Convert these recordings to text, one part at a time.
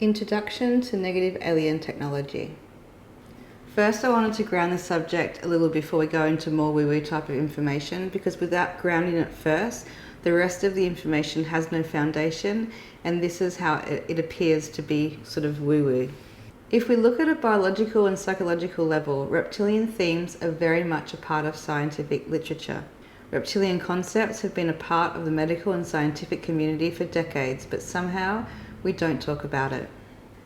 Introduction to Negative Alien Technology. First, I wanted to ground the subject a little before we go into more woo-woo type of information, because without grounding it first, the rest of the information has no foundation, and this is how it appears to be sort of woo-woo. If we look at a biological and psychological level, reptilian themes are very much a part of scientific literature. Reptilian concepts have been a part of the medical and scientific community for decades, but somehow we don't talk about it.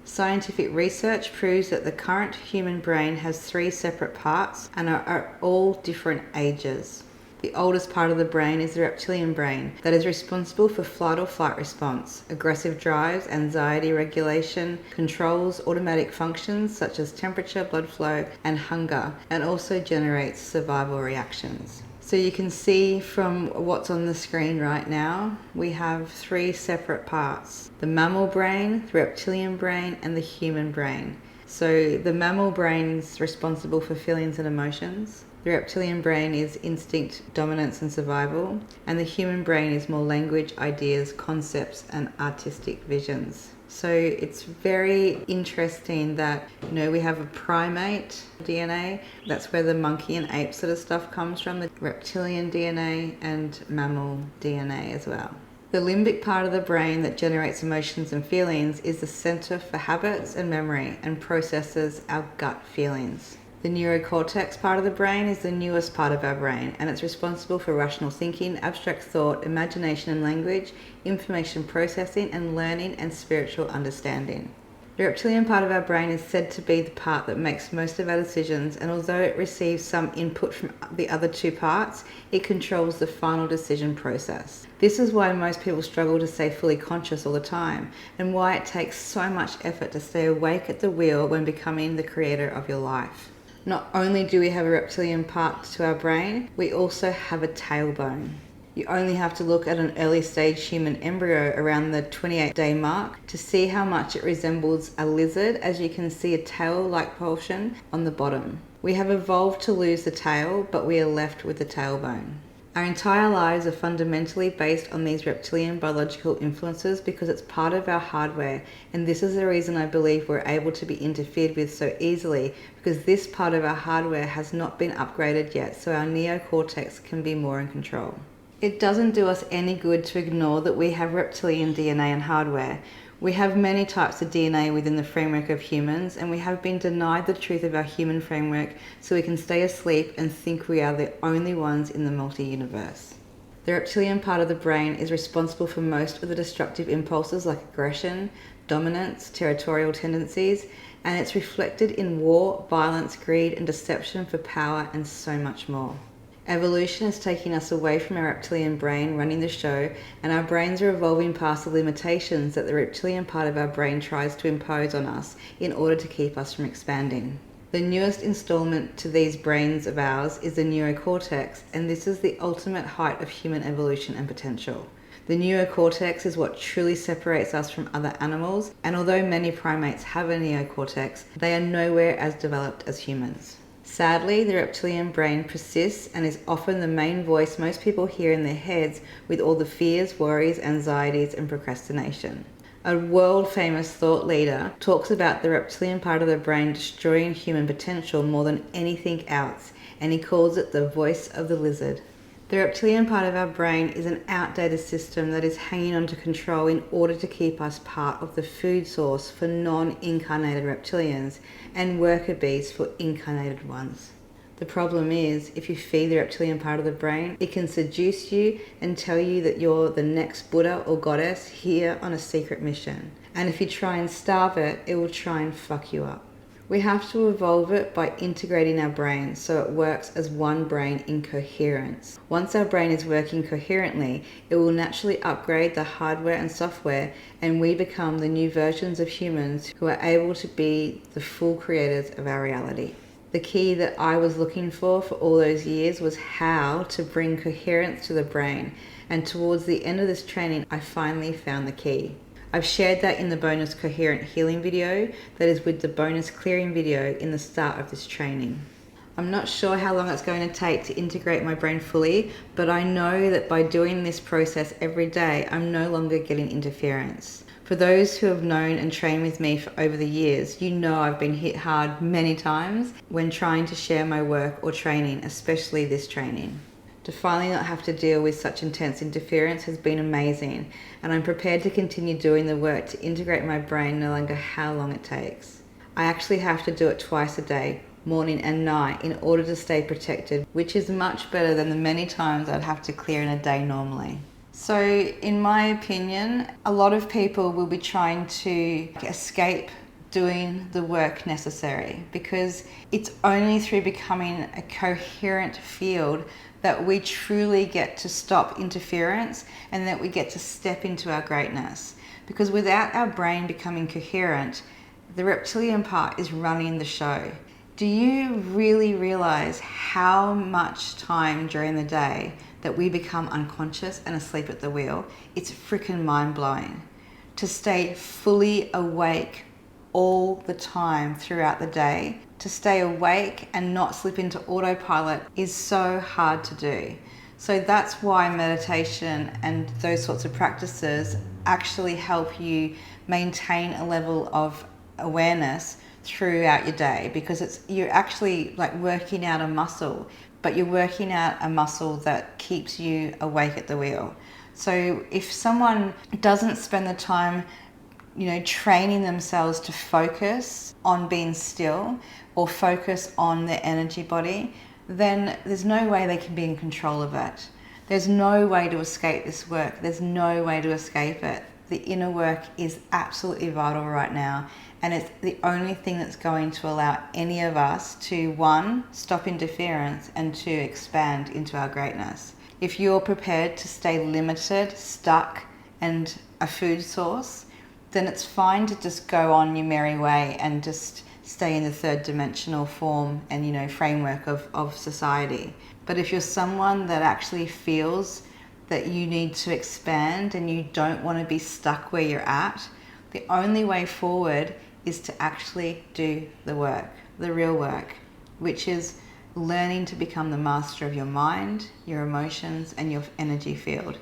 Scientific research proves that the current human brain has 3 separate parts and are at all different ages. The oldest part of the brain is the reptilian brain that is responsible for flight or flight response, aggressive drives, anxiety regulation, controls automatic functions such as temperature, blood flow, and hunger, and also generates survival reactions. So you can see from what's on the screen right now, we have 3 separate parts: the mammal brain, the reptilian brain, and the human brain. So the mammal brain is responsible for feelings and emotions. The reptilian brain is instinct, dominance, and survival. And the human brain is more language, ideas, concepts, and artistic visions. So it's very interesting that, we have a primate DNA. That's where the monkey and ape sort of stuff comes from, the reptilian DNA and mammal DNA as well. The limbic part of the brain that generates emotions and feelings is the center for habits and memory and processes our gut feelings. The neocortex part of the brain is the newest part of our brain, and it's responsible for rational thinking, abstract thought, imagination and language, information processing and learning, and spiritual understanding. The reptilian part of our brain is said to be the part that makes most of our decisions, and although it receives some input from the other 2 parts, it controls the final decision process. This is why most people struggle to stay fully conscious all the time, and why it takes so much effort to stay awake at the wheel when becoming the creator of your life. Not only do we have a reptilian part to our brain, we also have a tailbone. You only have to look at an early stage human embryo around the 28-day mark to see how much it resembles a lizard, as you can see a tail-like portion on the bottom. We have evolved to lose the tail, but we are left with the tailbone. Our entire lives are fundamentally based on these reptilian biological influences because it's part of our hardware, and this is the reason I believe we're able to be interfered with so easily, because this part of our hardware has not been upgraded yet, so our neocortex can be more in control. It doesn't do us any good to ignore that we have reptilian DNA and hardware. We have many types of DNA within the framework of humans, and we have been denied the truth of our human framework so we can stay asleep and think we are the only ones in the multi-universe. The reptilian part of the brain is responsible for most of the destructive impulses like aggression, dominance, territorial tendencies, and it's reflected in war, violence, greed, and deception for power, and so much more. Evolution is taking us away from our reptilian brain running the show, and our brains are evolving past the limitations that the reptilian part of our brain tries to impose on us in order to keep us from expanding. The newest installment to these brains of ours is the neocortex, and this is the ultimate height of human evolution and potential. The neocortex is what truly separates us from other animals, and although many primates have a neocortex, they are nowhere as developed as humans. Sadly, the reptilian brain persists and is often the main voice most people hear in their heads with all the fears, worries, anxieties, and procrastination. A world-famous thought leader talks about the reptilian part of the brain destroying human potential more than anything else, and he calls it the voice of the lizard. The reptilian part of our brain is an outdated system that is hanging on to control in order to keep us part of the food source for non-incarnated reptilians and worker bees for incarnated ones. The problem is, if you feed the reptilian part of the brain, it can seduce you and tell you that you're the next Buddha or goddess here on a secret mission. And if you try and starve it, it will try and fuck you up. We have to evolve it by integrating our brain so it works as one brain in coherence. Once our brain is working coherently, it will naturally upgrade the hardware and software, and we become the new versions of humans who are able to be the full creators of our reality. The key that I was looking for all those years was how to bring coherence to the brain, and towards the end of this training, I finally found the key. I've shared that in the bonus coherent healing video that is with the bonus clearing video in the start of this training. I'm not sure how long it's going to take to integrate my brain fully, but I know that by doing this process every day, I'm no longer getting interference. For those who have known and trained with me for over the years, you know I've been hit hard many times when trying to share my work or training, especially this training. To finally not have to deal with such intense interference has been amazing, and I'm prepared to continue doing the work to integrate my brain no matter how long it takes. I actually have to do it twice a day, morning and night, in order to stay protected, which is much better than the many times I'd have to clear in a day normally. So in my opinion, a lot of people will be trying to escape doing the work necessary, because it's only through becoming a coherent field that we truly get to stop interference and that we get to step into our greatness. Because without our brain becoming coherent, the reptilian part is running the show. Do you really realize how much time during the day that we become unconscious and asleep at the wheel? It's freaking mind-blowing. To stay fully awake all the time throughout the day, to stay awake and not slip into autopilot, is so hard to do. So that's why meditation and those sorts of practices actually help you maintain a level of awareness throughout your day, because you're actually like working out a muscle, but you're working out a muscle that keeps you awake at the wheel. So if someone doesn't spend the time, training themselves to focus on being still or focus on their energy body, then there's no way they can be in control of it. There's no way to escape this work. There's no way to escape it. The inner work is absolutely vital right now, and it's the only thing that's going to allow any of us to, one, stop interference, and two, expand into our greatness. If you're prepared to stay limited, stuck, and a food source, then it's fine to just go on your merry way and just stay in the third dimensional form and framework of society. But if you're someone that actually feels that you need to expand and you don't want to be stuck where you're at, the only way forward is to actually do the work, the real work, which is learning to become the master of your mind, your emotions, and your energy field.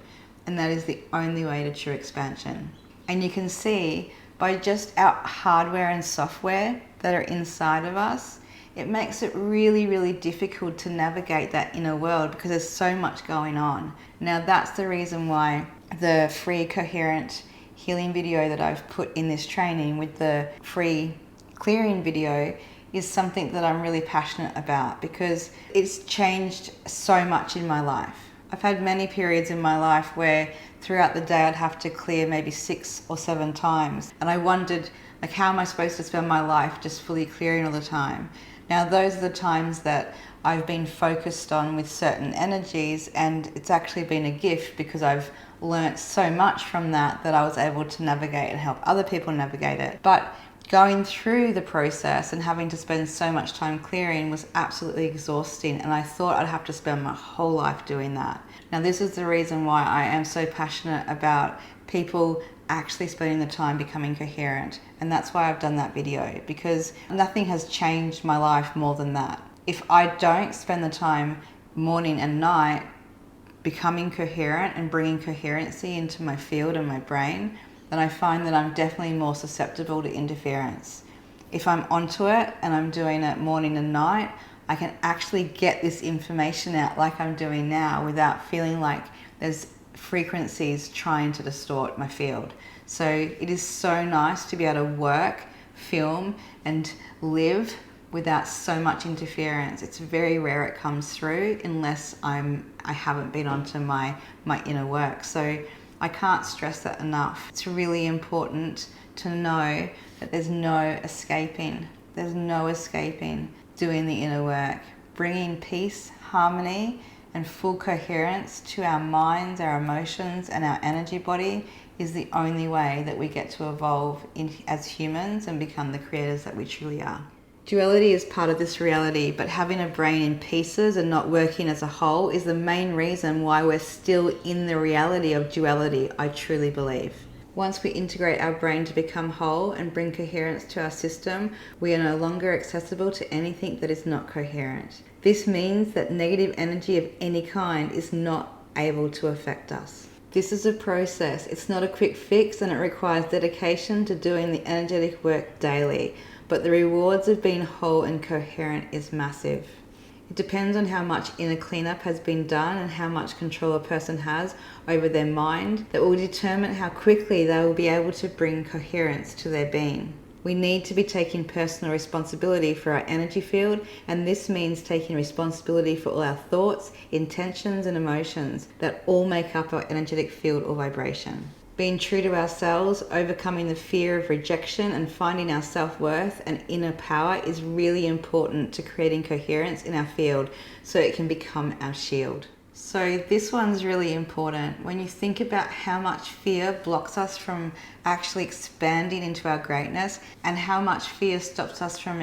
And that is the only way to true expansion. And you can see by just our hardware and software that are inside of us, it makes it really, really difficult to navigate that inner world because there's so much going on. Now that's the reason why the free coherent healing video that I've put in this training with the free clearing video is something that I'm really passionate about, because it's changed so much in my life. I've had many periods in my life where throughout the day I'd have to clear maybe 6 or 7 times, and I wondered, how am I supposed to spend my life just fully clearing all the time? Now those are the times that I've been focused on with certain energies, and it's actually been a gift because I've learnt so much from that I was able to navigate and help other people navigate it. But going through the process and having to spend so much time clearing was absolutely exhausting, and I thought I'd have to spend my whole life doing that. Now this is the reason why I am so passionate about people actually spending the time becoming coherent, and that's why I've done that video, because nothing has changed my life more than that. If I don't spend the time morning and night becoming coherent and bringing coherency into my field and my brain, then I find that I'm definitely more susceptible to interference. If I'm onto it and I'm doing it morning and night, I can actually get this information out like I'm doing now without feeling like there's frequencies trying to distort my field. So it is so nice to be able to work, film, and live without so much interference. It's very rare it comes through unless I haven't been onto my inner work. So I can't stress that enough. It's really important to know that there's no escaping. There's no escaping doing the inner work. Bringing peace, harmony, and full coherence to our minds, our emotions, and our energy body is the only way that we get to evolve as humans and become the creators that we truly are. Duality is part of this reality, but having a brain in pieces and not working as a whole is the main reason why we're still in the reality of duality, I truly believe. Once we integrate our brain to become whole and bring coherence to our system, we are no longer accessible to anything that is not coherent. This means that negative energy of any kind is not able to affect us. This is a process. It's not a quick fix, and it requires dedication to doing the energetic work daily. But the rewards of being whole and coherent is massive. It depends on how much inner cleanup has been done and how much control a person has over their mind that will determine how quickly they will be able to bring coherence to their being. We need to be taking personal responsibility for our energy field, and this means taking responsibility for all our thoughts, intentions, and emotions that all make up our energetic field or vibration. Being true to ourselves, overcoming the fear of rejection, and finding our self-worth and inner power is really important to creating coherence in our field so it can become our shield. So this one's really important. When you think about how much fear blocks us from actually expanding into our greatness, and how much fear stops us from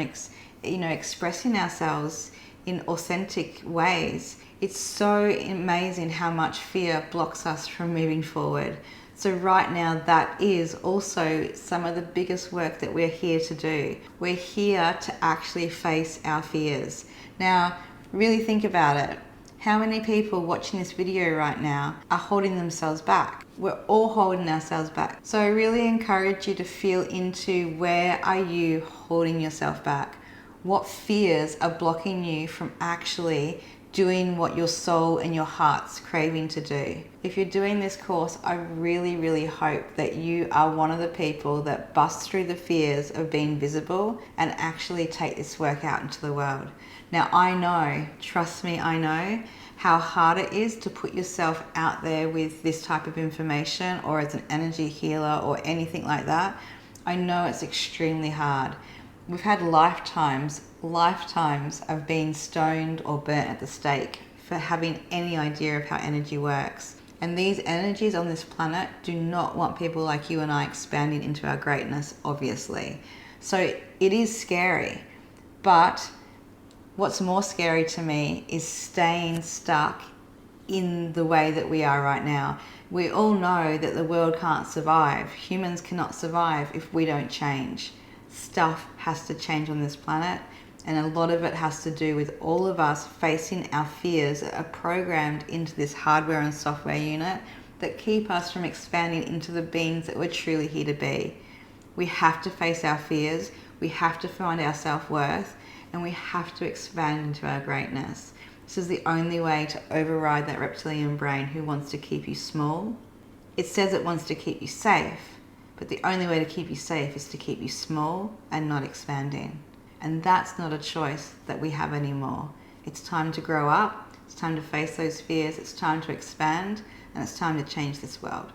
expressing ourselves in authentic ways, it's so amazing how much fear blocks us from moving forward. So right now, that is also some of the biggest work that we're here to do. We're here to actually face our fears. Now, really think about it. How many people watching this video right now are holding themselves back? We're all holding ourselves back. So I really encourage you to feel into, where are you holding yourself back? What fears are blocking you from actually doing what your soul and your heart's craving to do? If you're doing this course, I really, really hope that you are one of the people that busts through the fears of being visible and actually take this work out into the world. Now, I know, trust me, I know how hard it is to put yourself out there with this type of information, or as an energy healer or anything like that. I know it's extremely hard. We've had lifetimes of being stoned or burnt at the stake for having any idea of how energy works. And these energies on this planet do not want people like you and I expanding into our greatness, obviously. So it is scary. But what's more scary to me is staying stuck in the way that we are right now. We all know that the world can't survive. Humans cannot survive if we don't change. Stuff has to change on this planet, and a lot of it has to do with all of us facing our fears that are programmed into this hardware and software unit that keep us from expanding into the beings that we're truly here to be. We have to face our fears, we have to find our self-worth, and we have to expand into our greatness. This is the only way to override that reptilian brain who wants to keep you small. It says it wants to keep you safe, but the only way to keep you safe is to keep you small and not expanding. And that's not a choice that we have anymore. It's time to grow up, it's time to face those fears, it's time to expand, and it's time to change this world.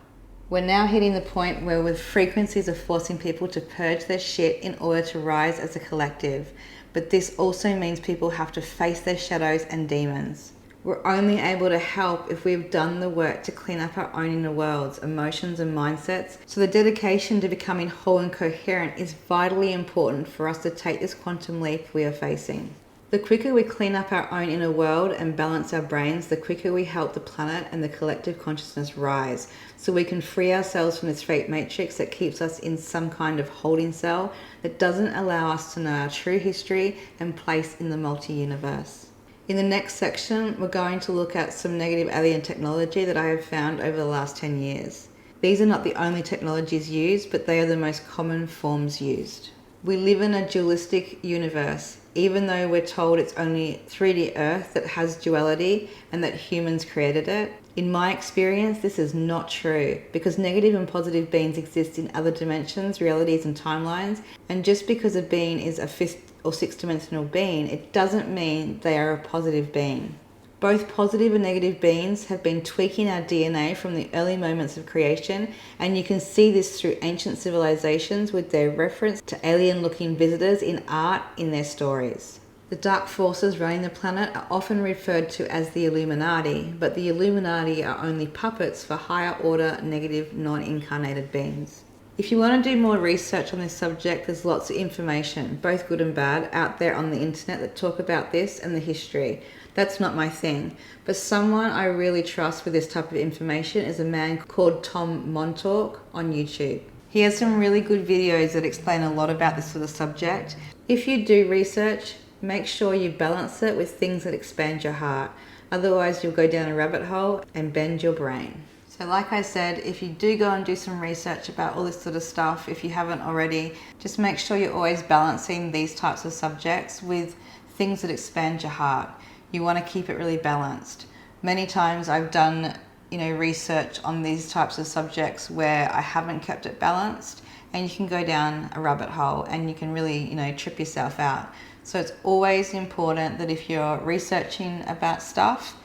We're now hitting the point where with frequencies are forcing people to purge their shit in order to rise as a collective. But this also means people have to face their shadows and demons. We're only able to help if we've done the work to clean up our own inner worlds, emotions and mindsets. So the dedication to becoming whole and coherent is vitally important for us to take this quantum leap we are facing. The quicker we clean up our own inner world and balance our brains, the quicker we help the planet and the collective consciousness rise, so we can free ourselves from this fate matrix that keeps us in some kind of holding cell that doesn't allow us to know our true history and place in the multi-universe. In the next section, we're going to look at some negative alien technology that I have found over the last 10 years. These are not the only technologies used, but they are the most common forms used. We live in a dualistic universe, even though we're told it's only 3D Earth that has duality and that humans created it. In my experience, this is not true, because negative and positive beings exist in other dimensions, realities and timelines, and just because a being is a fifth or sixth dimensional being, it doesn't mean they are a positive being. Both positive and negative beings have been tweaking our DNA from the early moments of creation, and you can see this through ancient civilizations with their reference to alien-looking visitors in art in their stories. The dark forces running the planet are often referred to as the Illuminati, but the Illuminati are only puppets for higher order negative non-incarnated beings. If you want to do more research on this subject, there's lots of information, both good and bad, out there on the internet that talk about this and the history. That's not my thing, but someone I really trust with this type of information is a man called Tom Montauk on YouTube. He has some really good videos that explain a lot about this sort of subject. If you do research, make sure you balance it with things that expand your heart. Otherwise, you'll go down a rabbit hole and bend your brain. So So like I said, if you do go and do some research about all this sort of stuff, if you haven't already, just make sure you're always balancing these types of subjects with things that expand your heart. You want to keep it really balanced. Many times I've done, research on these types of subjects where I haven't kept it balanced, and you can go down a rabbit hole and you can really, trip yourself out. So it's always important that if you're researching about stuff,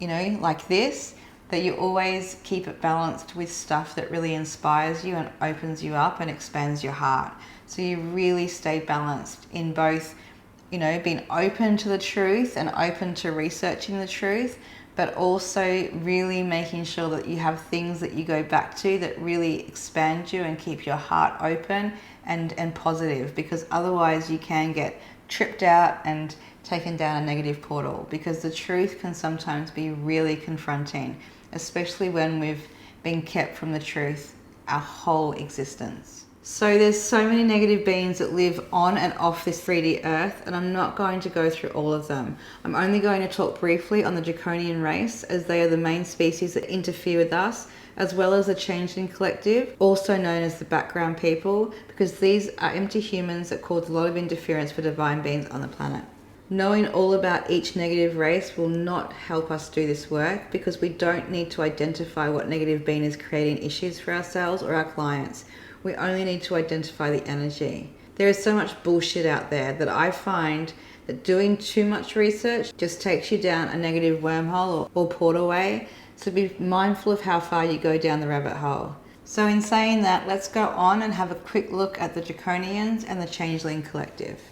like this, that you always keep it balanced with stuff that really inspires you and opens you up and expands your heart. So you really stay balanced in both, being open to the truth and open to researching the truth, but also really making sure that you have things that you go back to that really expand you and keep your heart open and positive, because otherwise you can get tripped out and taken down a negative portal, because the truth can sometimes be really confronting, especially when we've been kept from the truth our whole existence. So there's so many negative beings that live on and off this 3D earth, and I'm not going to go through all of them. I'm only going to talk briefly on the draconian race, as they are the main species that interfere with us, as well as the changeling collective, also known as the background people, because these are empty humans that cause a lot of interference for divine beings on the planet. Knowing all about each negative race will not help us do this work, because we don't need to identify what negative being is creating issues for ourselves or our clients. We only need to identify the energy. There is so much bullshit out there that I find that doing too much research just takes you down a negative wormhole or portalway. So be mindful of how far you go down the rabbit hole. So in saying that, let's go on and have a quick look at the Draconians and the Changeling Collective.